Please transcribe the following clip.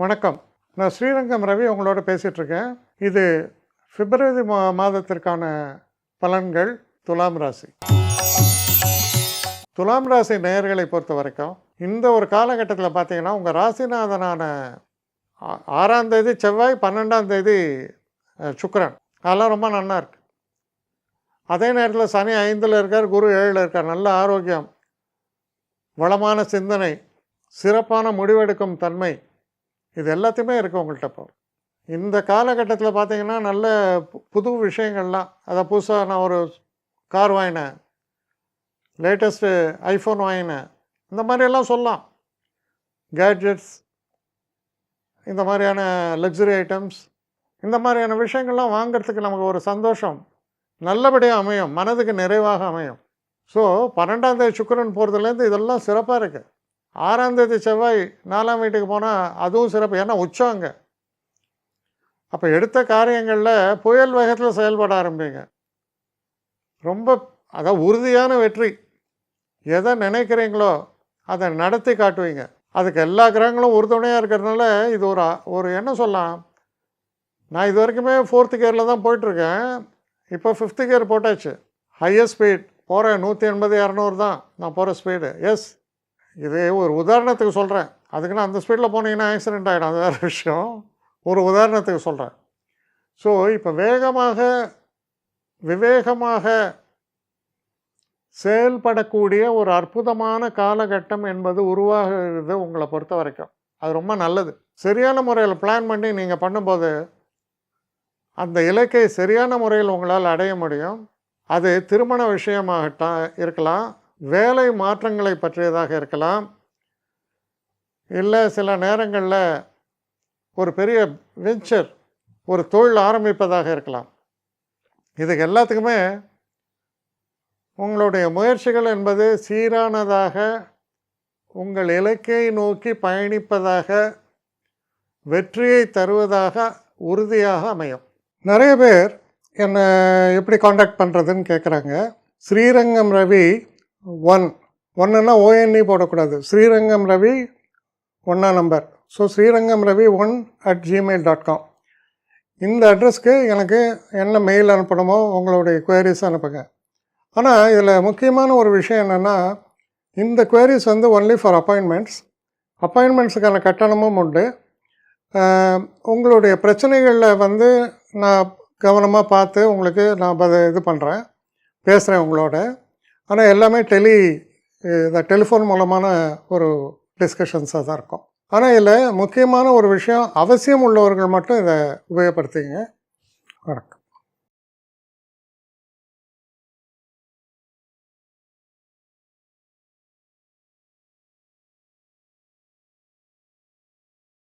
வணக்கம். நான் ஸ்ரீரங்கம் ரவி உங்களோட பேசிகிட்ருக்கேன். இது பிப்ரவரி மாதத்திற்கான பலன்கள் துலாம் ராசி. துலாம் ராசி நேயர்களை பொறுத்த வரைக்கும் இந்த ஒரு காலகட்டத்தில் பார்த்தீங்கன்னா உங்கள் ராசிநாதனான 6ஆம் தேதி செவ்வாய், 12ஆம் தேதி சுக்கிரன், அதெல்லாம் ரொம்ப நல்லா இருக்கு. அதே நேரத்தில் சனி 5ல் இருக்கார், குரு 7ல் இருக்கார். நல்ல ஆரோக்கியம், வளமான சிந்தனை, சிறப்பான முடிவெடுக்கும் தன்மை, இது எல்லாத்தையுமே இருக்குது உங்கள்கிட்ட. இப்போ இந்த காலகட்டத்தில் பார்த்தீங்கன்னா நல்ல புது விஷயங்கள்லாம், அதை புதுசாக நான் ஒரு கார் வாங்கினேன், லேட்டஸ்ட்டு ஐஃபோன் வாங்கினேன், இந்த மாதிரியெல்லாம் சொல்லலாம். கேட்ஜெட்ஸ், இந்த மாதிரியான லக்ஸுரி ஐட்டம்ஸ், இந்த மாதிரியான விஷயங்கள்லாம் வாங்கிறதுக்கு நமக்கு ஒரு சந்தோஷம் நல்லபடியாக அமையும், மனதுக்கு நிறைவாக அமையும். ஸோ 12ஆம் தேதி சுக்கிரன் போகிறதுலேருந்து இதெல்லாம் சிறப்பாக இருக்குது. 6ஆம் தேதி செவ்வாய் 4ஆம் வீட்டுக்கு போனால் அதுவும் சிறப்பு, ஏன்னா உச்சம் அங்கே. அப்போ எடுத்த காரியங்களில் புயல் வேகத்தில் செயல்பட ஆரம்பிங்க. ரொம்ப அதாவது உறுதியான வெற்றி. எதை நினைக்கிறீங்களோ அதை நடத்தி காட்டுவீங்க. அதுக்கு எல்லா கிரகங்களும் உறுதுணையாக இருக்கிறதுனால இது ஒரு என்ன சொல்லலாம், நான் இது வரைக்குமே 4th கியரில் தான் போயிட்டுருக்கேன். இப்போ 5th கியர் போட்டாச்சு. ஹையஸ்ட் ஸ்பீட் போகிறேன், 180 200 தான் நான் போகிற ஸ்பீடு. எஸ், இது ஒரு உதாரணத்துக்கு சொல்கிறேன். அதுக்குன்னு அந்த ஸ்பீடில் போனீங்கன்னா ஆக்சிடெண்ட் ஆகிடும், அது வேறு விஷயம். ஒரு உதாரணத்துக்கு சொல்கிறேன். ஸோ இப்போ விவேகமாக செயல்படக்கூடிய ஒரு அற்புதமான காலகட்டம் என்பது உருவாகிறது உங்களை பொறுத்த வரைக்கும். அது ரொம்ப நல்லது. சரியான முறையில் பிளான் பண்ணி நீங்கள் பண்ணும்போது அந்த இலக்கை சரியான முறையில் உங்களால் அடைய முடியும். அது திருமண விஷயமாகட்டும் இருக்கலாம், வேலை மாற்றங்களை பற்றியதாக இருக்கலாம், இல்லை சில நேரங்களில் ஒரு பெரிய வெஞ்சர், ஒரு தொழில் ஆரம்பிப்பதாக இருக்கலாம். இதுக்கு எல்லாத்துக்குமே உங்களுடைய முயற்சிகள் என்பது சீரானதாக, உங்கள் இலக்கை நோக்கி பயணிப்பதாக, வெற்றியை தருவதாக உறுதியாக அமையும். நிறைய பேர் என்னை எப்படி காண்டாக்ட் பண்ணுறதுன்னு கேட்குறாங்க. ஸ்ரீரங்கம் ரவி 1ன்னா ONE போடக்கூடாது, ஸ்ரீரங்கம் ரவி 1ஆம் number. So Srirangam Ravi 1@gmail.com இந்த அட்ரஸ்க்கு எனக்கு என்ன மெயில் அனுப்பணுமோ உங்களுடைய குவரிஸ் அனுப்புங்க. ஆனால் இதில் முக்கியமான ஒரு விஷயம் என்னென்னா, இந்த குவரிஸ் வந்து ஒன்லி ஃபார் அப்பாயின்மெண்ட்ஸுக்கான கட்டணமும் உண்டு. உங்களுடைய பிரச்சனைகளில் வந்து நான் கவனமாக பார்த்து உங்களுக்கு நான் இது பண்ணுறேன், பேசுகிறேன் உங்களோட. ஆனால் எல்லாமே டெலிஃபோன் மூலமான ஒரு டிஸ்கஷன்ஸாக தான் இருக்கும். ஆனால் இதில் முக்கியமான ஒரு விஷயம், அவசியம் உள்ளவர்கள் மட்டும் இதை உபயோகப்படுத்திங்க. வணக்கம்.